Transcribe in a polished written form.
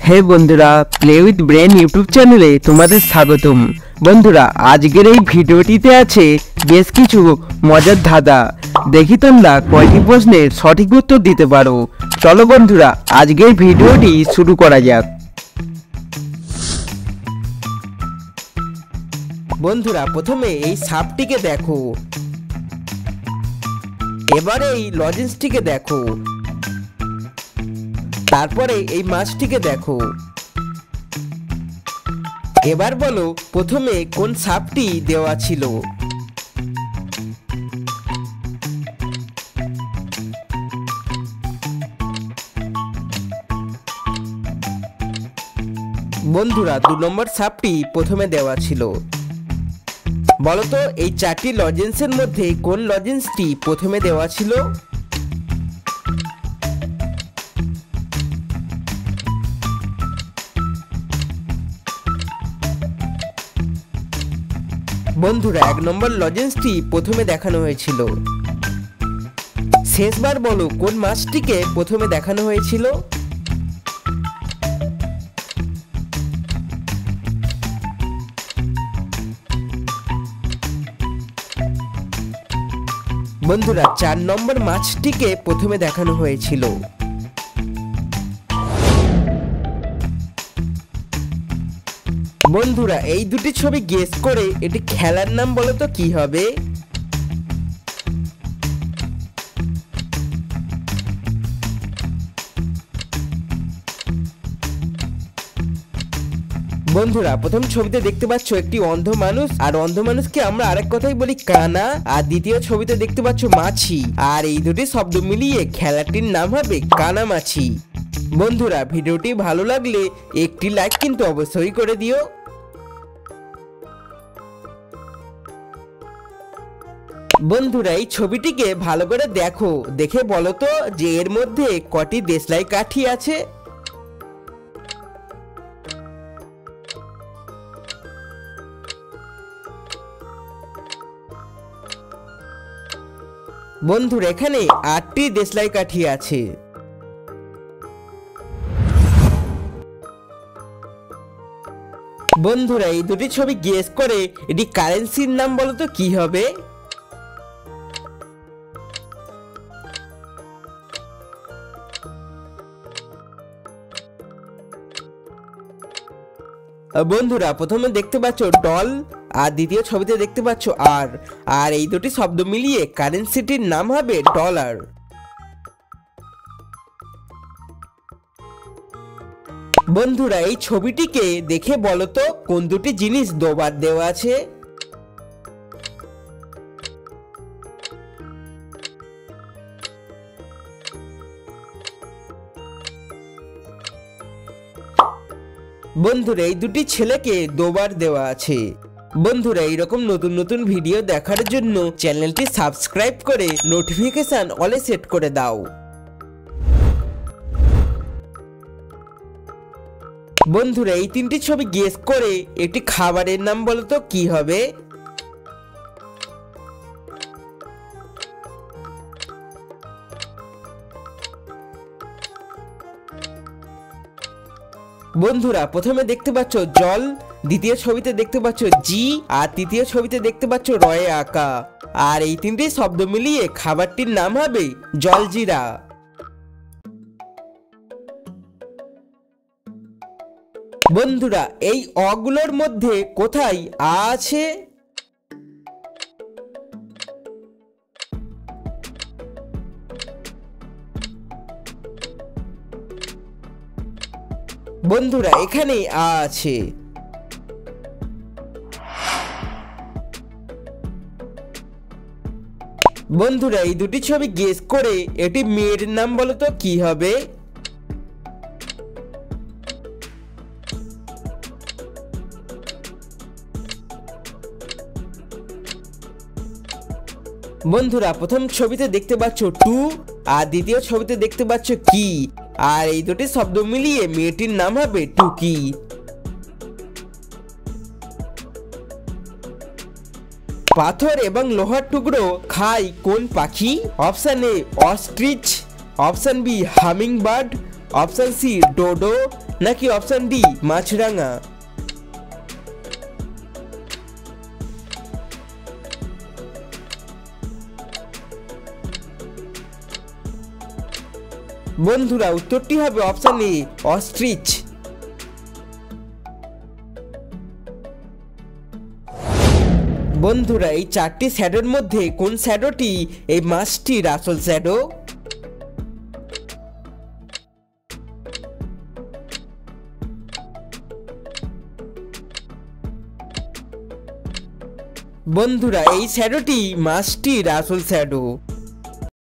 হে বন্ধুরা, play with brain YouTube চ্যানেলে তোমাদের স্বাগতম। বন্ধুরা, আজকের এই ভিডিওটিতে আছে বেশ কিছু মজার ধাঁধা। দেখি তোমরা কয়টি প্রশ্নের সঠিক উত্তর দিতে পারো। চলো বন্ধুরা, আজকের ভিডিওটি শুরু করা যাক। বন্ধুরা, প্রথমে এই সাপটিকে দেখো, এবারে এই লজেন্সটিকে দেখো, তারপরে এই মাছটিকে দেখো। এবার বলো প্রথমে কোন সাপটি দেওয়া ছিল। বন্ধুরা, 2 নম্বর সাপটি প্রথমে দেওয়া ছিল। বলতো এই 4টি লজেন্সের মধ্যে কোন লজেন্সটি প্রথমে দেওয়া ছিল? বন্ধুরা, 1 নম্বর লজেন্সটি প্রথমে দেখানো হয়েছিল। শেষবার বলো কোন মাছটিকে প্রথমে দেখানো হয়েছিল? বন্ধুরা, 4 নম্বর মাছটিকে প্রথমে দেখানো হয়েছিল। বন্ধুরা, এই দুটি ছবি গেস করে এটি খেলার নাম বলো তো কি হবে? বন্ধুরা, প্রথম ছবিতে দেখতে পাচ্ছ একটি অন্ধ মানুষ, আর অন্ধ মানুষকে আমরা আরেক কথাই বলি কানা। আর দ্বিতীয় ছবিতে দেখতে পাচ্ছ মাছি, আর এই দুটি শব্দ মিলিয়ে খেলাটির নাম হবে কানামাছি। বন্ধুরা, ভিডিওটি ভালো লাগলে একটি লাইক কিন্তু অবশ্যই করে দিও। বন্ধুরা, এই ছবিটিকে ভালো করে দেখো, দেখে বলো তো যে এর মধ্যে কটি দেশলাই কাঠি আছে। বন্ধুরা, এখানে 8টি দেশলাই কাঠি আছে। বন্ধুরা, এই দুটি ছবি গেস করে এটি কারেন্সির নাম বলো তো কি হবে? বন্ধুরা, প্রথমে দেখতে পাচ্ছ ডল, আর দ্বিতীয় ছবিতে দেখতে পাচ্ছ আর এই দুটি শব্দ মিলিয়ে কারেন্সিটির নাম হবে ডলার। বন্ধুরা, এই ছবিটিকে দেখে বলো তো কোন দুটি জিনিস দুবার দেওয়া আছে? বন্ধুরা, এই দুটি ছেলেকে দুবার দেওয়া আছে। বন্ধুরা, এইরকম নতুন নতুন ভিডিও দেখার জন্য চ্যানেলটি সাবস্ক্রাইব করে নোটিফিকেশন অলে সেট করে দাও। বন্ধুরা, এই 3টি ছবি গেস করে একটি খাবারের নাম বলো তো কি হবে? বন্ধুরা, প্রথমে দেখতে পাচ্ছ জল, দ্বিতীয় ছবিতে দেখতে পাচ্ছ জি, আর তৃতীয় ছবিতে দেখতে পাচ্ছ রয়ে আঁকা। আর এই 3টি শব্দ মিলিয়ে খাবারটির নাম হবে জলজিরা। বন্ধুরা, এই অগুলোর মধ্যে কোথায় আ আছে? বন্ধুরা, এখানে আ আছে। বন্ধুরা, এই দুটি ছবি গেস করে এটি মেয়ের নাম বলো তো কি হবে? বন্ধুরা, প্রথম ছবিতে দেখতে পাচ্ছ টু, আর দ্বিতীয় ছবিতে দেখতে পাচ্ছ কি, আর এই দুটি শব্দ মিলিয়ে মেয়েটির নাম হবে টুকি। পাথর এবং লোহার টুকরো খায় কোন পাখি? Option A ostrich, option B hummingbird, option C dodo, নাকি অপশন ডি মাছরাঙা? বন্ধুরা উত্তরটি হবে অপশন এ অস্ট্রিচ। বন্ধুরা এই চারটি শ্যাডোর মধ্যে কোন শ্যাডোটি এই মাছটির আসল শ্যাডো? বন্ধুরা এই শ্যাডোটি মাছটির আসল শ্যাডো।